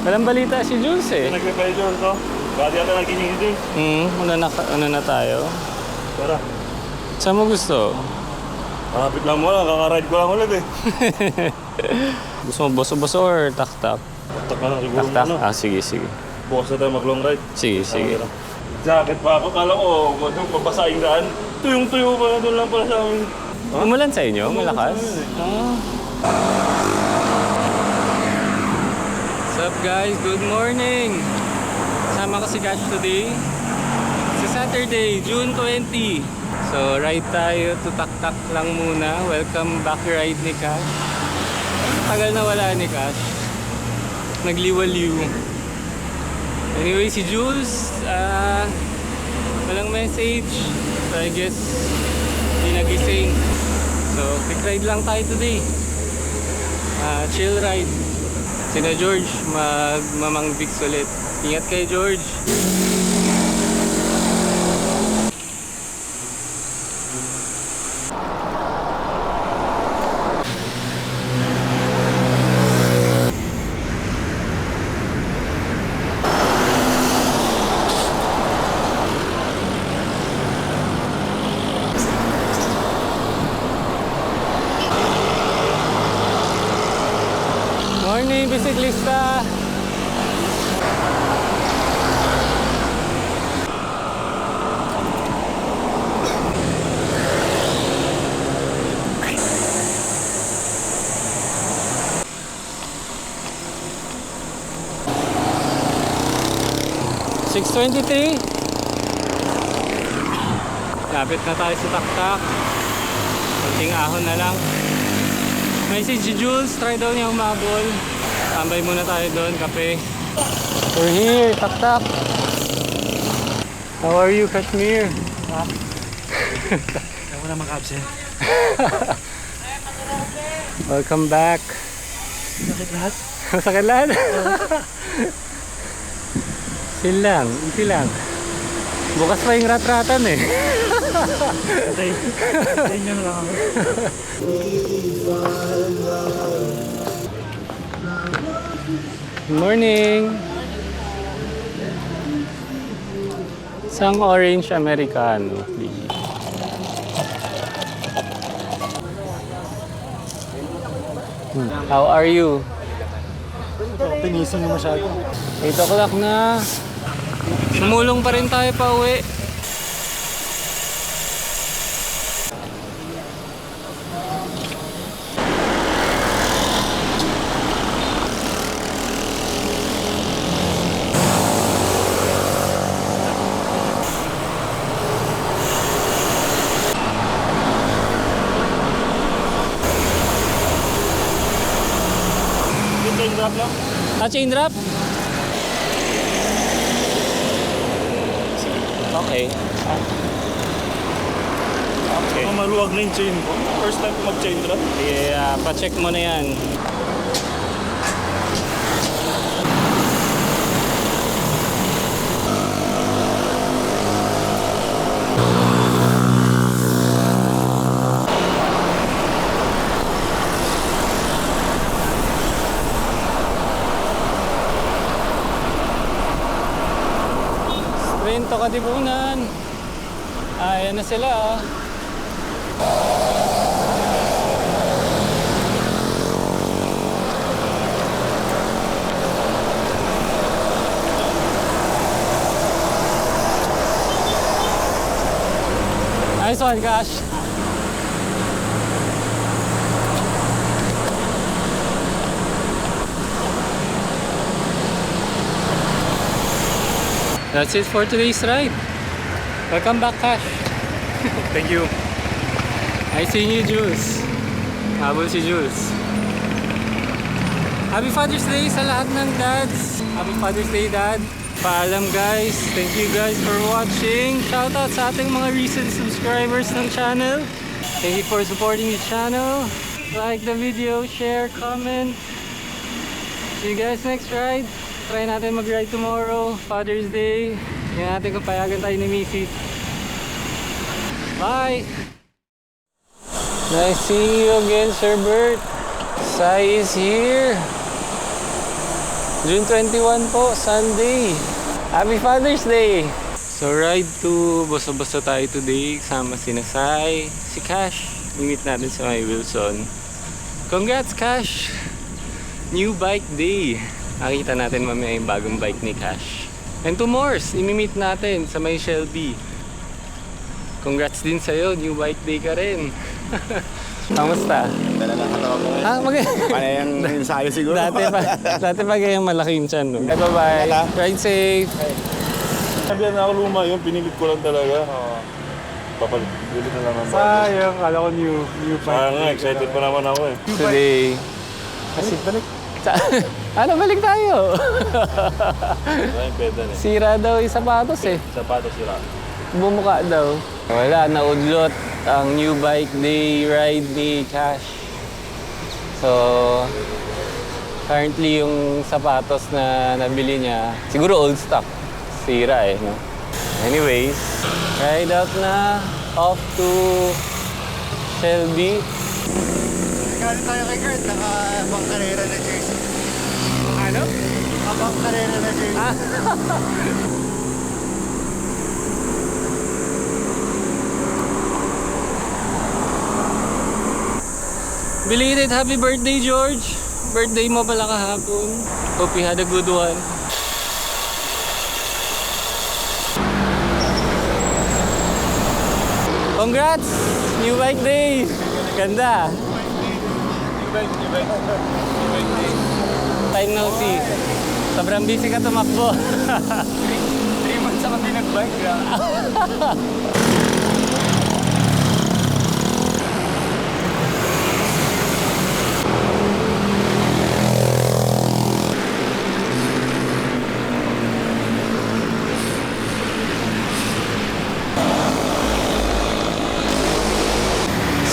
Walang balita si Jules eh. Nagpipay Jules, no? Bakit yata nagising si Jules? Ano na tayo? Tara. Saan mo gusto? Kapit lang mo lang, kakaride ko lang ulit eh. Gusto mo boso-boso or tak-tak? Tak na lang siguro Tak-tak? muna. Sige. Bukas na tayo mag-long ride. Sige. Jacket pa ako, kala ko, doon papasaing daan. Tuyong-tuyo pa na doon lang pala sa amin. Umulan sa inyo? Malakas? What's up guys? Good morning! Sama ko si Cash today. Sa Saturday, June 20. So ride tayo to tak-tak lang muna. Welcome back ride ni Cash. Tagal na wala ni Cash. Nagliwaliw. Anyway, si Jules, walang message. So I guess, hindi nagising. So, quick ride lang tayo today. Chill ride. Sina George, magmamang Vicks ulit. Ingat kayo, George. Morning, bisiklista! $6.23. Lapit na tayo sa tak-tak. Kunting ahon na lang. Message si Jules, try daw niya humabol. Tambay muna tayo doon, kape. We're here, tak-tak. How are you, Kashmir? Ako na mag-absent. Welcome back. Sakit lahat? Masakit lahat? Easy lang. Bukas pa yung rat-ratan eh. Tayo nyo na lang ako. Good morning. Isang orange Americano, please. How are you? Pinising mo masyado. 8 o'clock na. Sumulong pa rin tayo pa uwi. Chain drop lang. Chain drop? Okay. Maluwag na yung chain ko. First time ko mag-chain drop. Yeah, pa-check mo na yan. Trento Katipunan. Ayan na sila ah. Nice one, Cash. That's it for today's ride. Welcome back, Cash. Thank you. Nice seeing you, Jules. Habol si Jules. Happy Father's Day sa lahat ng dads. Happy Father's Day, Dad. Paalam guys. Thank you guys for watching. Shoutout sa ating mga recent subscribers ng channel. Thank you for supporting the channel. Like the video, share, comment. See you guys next ride. Try natin mag-ride tomorrow, Father's Day. Tingnan natin kung payagan tayo ni Missy. Bye! Nice seeing you again, Sir Bert. Sai is here. June 21 po, Sunday. Happy Father's Day! So ride to Boso-Boso tayo today. Kasama si Nasay, si Cash. Meet natin sa may Wilson. Congrats Cash! New bike day. Nakita natin mamaya yung bagong bike ni Cash. And to Morse, imi-meet natin sa may Shelby. Congrats din sa'yo, new bike day ka rin. Kamusta? Dala lang katawa ko ngayon. Ano yung ensayo siguro? Dati pa kayang malaki yung chan, no? Bye-bye. Ride safe. Sabi na ako luma yun, pinilit ko lang talaga. Papalit na lang naman. Sayang, kala ko new Kaya nga, excited pa naman ako eh. Today. Kasi balik. Ano, balik tayo. Wala yung pedal eh. Sira daw yung sapatos eh. Sapatos sila. Bumuka daw. Wala, naudlot ang new bike day ride ni Cash. So, currently yung sapatos na nabili niya, siguro old stock. Sira eh, no? Anyways, ride out na. Off to Shelby. Galing tayo kay Kurt, nakabang karera na jersey. Ano? Nakabang karera na jersey. Belated happy birthday, George. Birthday mo pala kahapon. Hope you had a good one. Congrats! New bike day! Ganda! Time no see. Sobrang busy ka tumakbo. 3 months ako din nag-bike.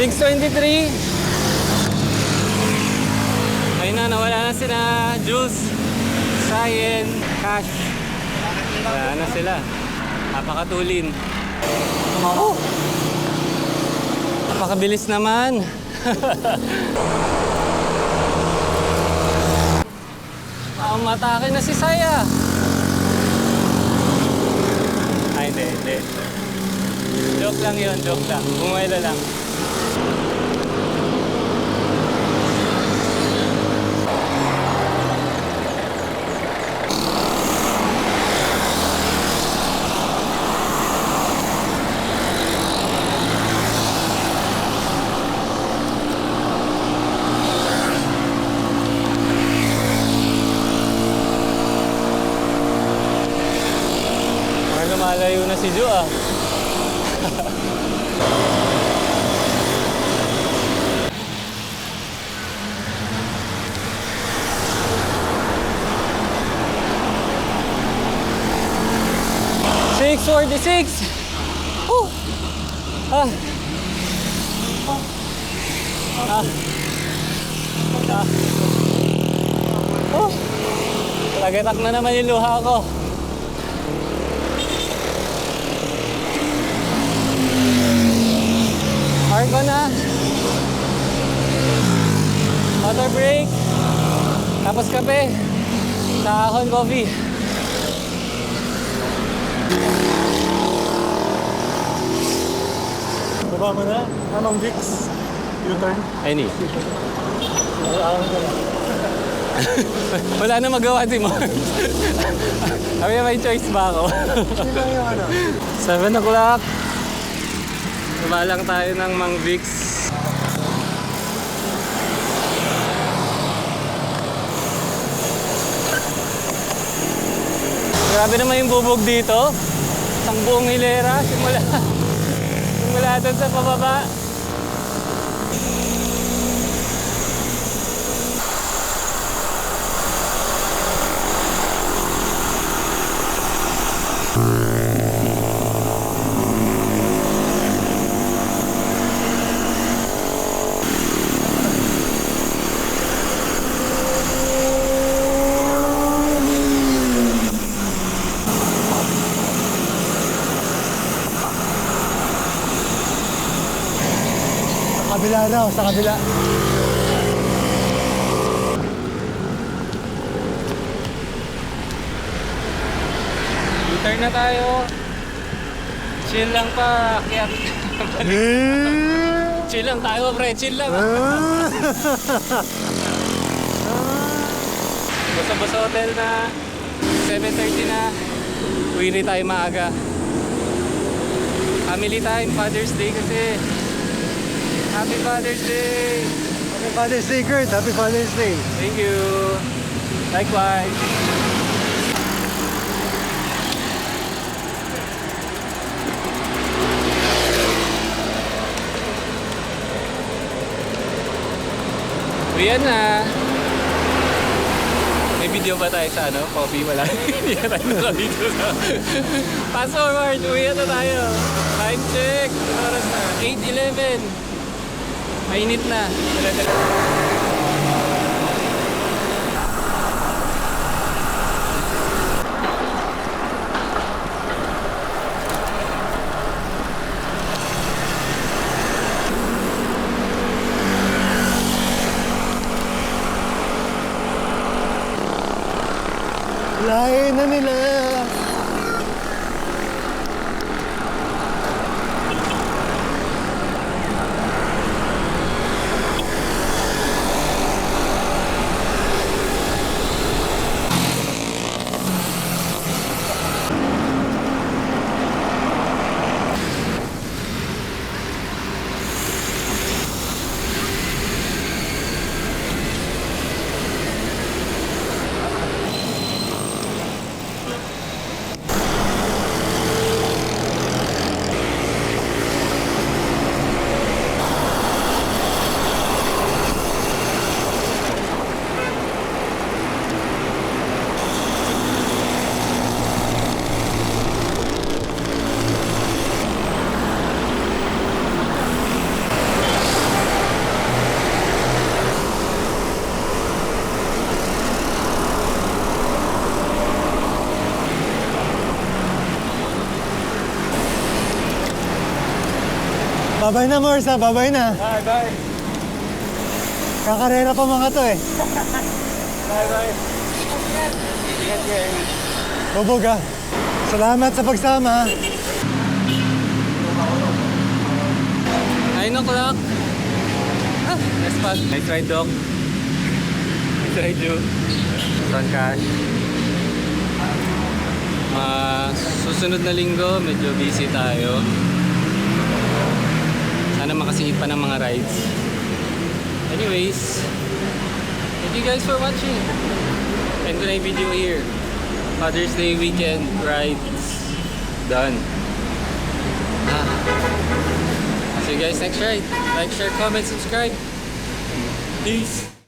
$6.23. Ayun na, nawala na sila Jules, Sayen, Cash. Wala na sila. Napakatulin. Oh! Napakabilis naman. Matake na si Saya. Ay, hindi. Joke lang yun, joke lang. Bumuelo lang. Lumalayo na si Jo ah. $6.46. Oh. Ah. Oh. Lagatak na naman yung luha ko. Argo na. Water break. Tapos kape. Tahon coffee. Baba mo na. Anong Vicks? U-turn? Any. Wala na magawa si Mars. Sabi niya, may choice ba ako? Hindi ba yung ano? 7 o'clock. Baba lang tayo ng Mang Vicks. Grabe naman yung bubog dito. Isang buong hilera. Simula doon sa pababa. Kabila daw, sa kabila. U-turn na tayo. Chill lang pa. Kaya chill lang tayo, pre. Chill lang. Basta hotel na. 7:30 na. Uwi rin tayo maaga. Family time, Father's Day kasi. Happy Father's Day! Happy Father's Day, Kurt. Happy Father's Day. Thank you! Likewise! Uwian na! May video ba tayo sa ano? Coffee? Wala. Hindi na tayo nasa video sa... Fast forward! Uwian na tayo! Time check! Ano oras na? 8:11! Mainit na. Layo na nila. Babay na, Mors, ha? Babay na. Bye bye! Kakarera pa mga to, eh. Bye bye! Ingat kayo! Bubog, ha? Salamat sa pagsama. 9 o'clock! Ah, nice spot. Nice ride, Doc. Nice ride, you. Son Cash. Susunod na linggo, medyo busy tayo. Sana makasingit pa ng mga rides. Anyways, thank you guys for watching. End ko na yung video here. Father's Day weekend rides done. See you guys next ride. Like, share, comment, subscribe. Peace.